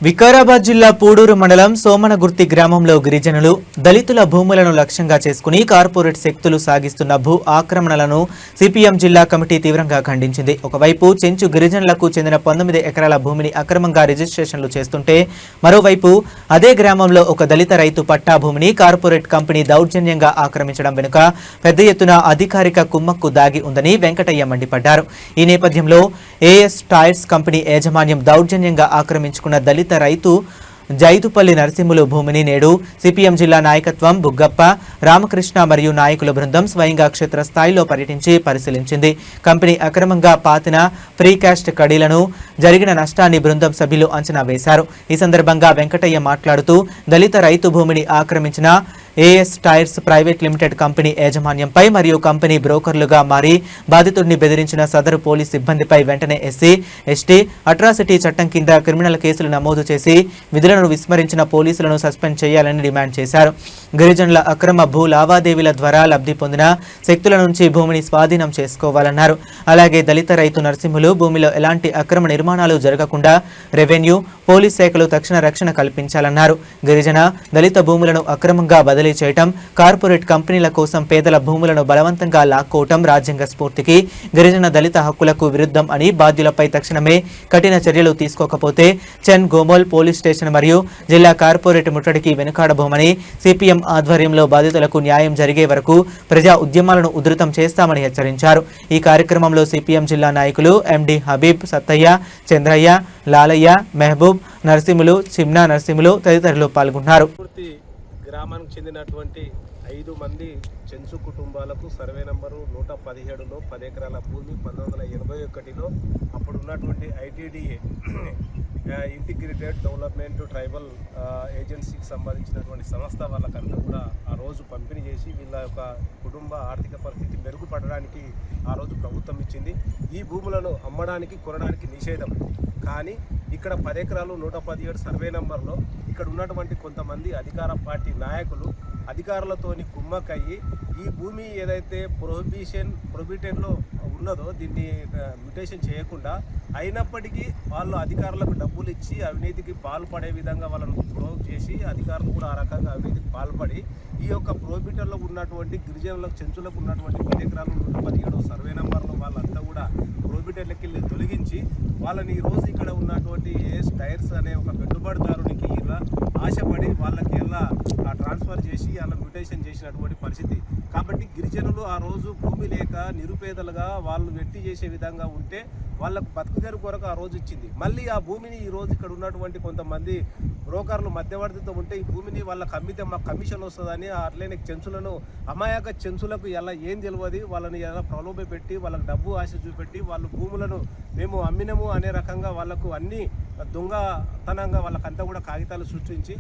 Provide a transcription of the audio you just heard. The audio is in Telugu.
వికారాబాద్ జిల్లా పూడూరు మండలం సోమనగుర్తి గ్రామంలో గిరిజనులు దళితుల భూములను లక్ష్యంగా చేసుకుని కార్పొరేట్ శక్తులు సాగిస్తున్న భూ ఆక్రమణలను సిపిఎం జిల్లా కమిటీ తీవ్రంగా ఖండించింది. ఒకవైపు చెంచు గిరిజనులకు చెందిన 19 ఎకరాల భూమిని అక్రమంగా రిజిస్ట్రేషన్లు చేస్తుంటే మరోవైపు అదే గ్రామంలో ఒక దళిత రైతు పట్టా భూమిని కార్పొరేట్ కంపెనీ దౌర్జన్యంగా ఆక్రమించడం వెనుక పెద్ద ఎత్తున అధికారిక కుమ్మక్కు దాగి ఉందని వెంకటయ్య మండిపడ్డారు. ఈ నేపథ్యంలో ఏఎస్ టైర్స్ కంపెనీ యాజమాన్యం దౌర్జన్యంగా ఆక్రమించుకున్న దళిత రైతు జైతుపల్లి నరసింహులు భూమిని నేడు సిపిఎం జిల్లా నాయకత్వం బుగ్గప్ప రామకృష్ణ మరియు నాయకుల బృందం స్వయంగా క్షేత్రస్థాయిలో పర్యటించి పరిశీలించింది. కంపెనీ అక్రమంగా పాతిన ప్రీకాస్ట్ కడీలను జరిగిన నష్టాన్ని బృందం సభ్యులు అంచనా వేశారు. ఈ సందర్భంగా వెంకటయ్య మాట్లాడుతూ దళిత రైతు భూమిని ఆక్రమించిన AS tyres private limited company యాజమాన్యంపై మరియు కంపెనీ బ్రోకర్లుగా మారి బాధితుడిని బెదిరించిన సదరు పోలీస్ సిబ్బందిపై వెంటనే ఎస్సీ, ఎస్టీ, అట్రాసిటీ చట్టం కింద క్రిమినల్ కేసులు నమోదు చేసి విధులను విస్మరించిన పోలీసులను సస్పెండ్ చేయాలని డిమాండ్ చేశారు. గిరిజనుల అక్రమ భూ లావాదేవీల ద్వారా లబ్ధి పొందిన శక్తుల నుంచి భూమిని స్వాధీనం చేసుకోవాలన్నారు. అలాగే దళిత రైతు నరసింహులు భూమిలో ఎలాంటి అక్రమ నిర్మాణాలు జరగకుండా రెవెన్యూ, పోలీస్ శాఖలు తక్షణ రక్షణ కల్పించాలన్నారు. గిరిజన దళిత భూములను అక్రమంగా బదిలీ చేయటం, కార్పొరేట్ కంపెనీల కోసం పేదల భూములను బలవంతంగా లాక్కోవటం రాజ్యాంగ స్ఫూర్తికి, గిరిజన దళిత హక్కులకు విరుద్ధం అని బాధ్యులపై తక్షణమే కఠిన చర్యలు తీసుకోకపోతే చెన్ గోమోల్ పోలీస్ స్టేషన్ మరియు జిల్లా కార్పొరేట్ ముట్టడికి వెనుకాడబోమని సిపిఎం ఆధ్వర్యంలో బాధితులకు న్యాయం జరిగే వరకు ప్రజా ఉద్యమాలను ఉధృతం చేస్తామని హెచ్చరించారు. ఈ కార్యక్రమంలో సిపిఎం జిల్లా నాయకులు ఎండి హబీబ్, సత్తయ్య, చంద్రయ్య, లాలయ్య, మెహబూబ్, నరసింహులు, చిమ్నా నరసింహులు తదితరులు పాల్గొన్నారు. గ్రామానికి చెందినటువంటి 5 మంది చెంచు కుటుంబాలకు సర్వే నంబరు 117లో 10 ఎకరాల భూమి 1981లో అప్పుడు ఉన్నటువంటి ఐటీడీఏ ఇంటిగ్రేటెడ్ డెవలప్మెంట్ ట్రైబల్ ఏజెన్సీకి సంబంధించినటువంటి సంస్థ వాళ్ళకంతా కూడా ఆ రోజు పంపిణీ చేసి వీళ్ళ యొక్క కుటుంబ ఆర్థిక పరిస్థితి మెరుగుపడడానికి ఆ రోజు ప్రభుత్వం ఇచ్చింది. ఈ భూములను అమ్మడానికి, కొనడానికి నిషేధం. కానీ ఇక్కడ 10 ఎకరాలు 117 సర్వే నంబర్లో ఇక్కడ ఉన్నటువంటి కొంతమంది అధికార పార్టీ నాయకులు అధికారులతోని కుమ్మక్కయ్యి ఈ భూమి ఏదైతే ప్రొహిబిటెడ్లో ఉన్నదో దీన్ని మ్యుటేషన్ చేయకుండా అయినప్పటికీ వాళ్ళు అధికారులకు డబ్బులు ఇచ్చి అవినీతికి పాల్పడే విధంగా వాళ్ళను ప్రొవోక్ చేసి అధికారులు కూడా ఆ రకంగా అవినీతికి పాల్పడి ఈ యొక్క ప్రొహిబిటెడ్లో ఉన్నటువంటి గిరిజనులకు, చెంచులకు ఉన్నటువంటి 10 ఎకరాలు 117 సర్వే నెంబర్లో వాళ్ళంతా కూడా ప్రొహిబిటెడ్లకి వెళ్ళి తొలగించి వాళ్ళని ఈరోజు ఇక్కడ ఉన్నటువంటి ఏఎస్ టైర్స్ అనే ఒక పెట్టుబడిదారునికి ఇలా ఆశపడి వాళ్ళకి ఎలా ట్రాన్స్ఫర్ చేసి అలా మ్యుటేషన్ చేసినటువంటి పరిస్థితి. కాబట్టి గిరిజనులు ఆ రోజు భూమి లేక నిరుపేదలుగా వాళ్ళు వెట్టి చేసే విధంగా ఉంటే వాళ్ళకు బతుకుదెరువు కొరకు ఆ రోజు ఇచ్చింది. మళ్ళీ ఆ భూమిని ఈ రోజు ఇక్కడ ఉన్నటువంటి కొంతమంది బ్రోకర్లు మధ్యవర్తితో ఉంటే ఈ భూమిని వాళ్ళకి అమ్మితే మాకు కమిషన్ వస్తుందని అట్లనే చెంచులను అమాయక చెంచులకు ఎలా ఏం తెలియదు వాళ్ళని ఎలా ప్రలోభ పెట్టి వాళ్ళకి డబ్బు ఆశ చూపెట్టి వాళ్ళు భూములను మేము అమ్మినము అనే రకంగా వాళ్ళకు అన్ని దొంగతనంగా వాళ్ళకంతా కూడా కాగితాలు సృష్టించి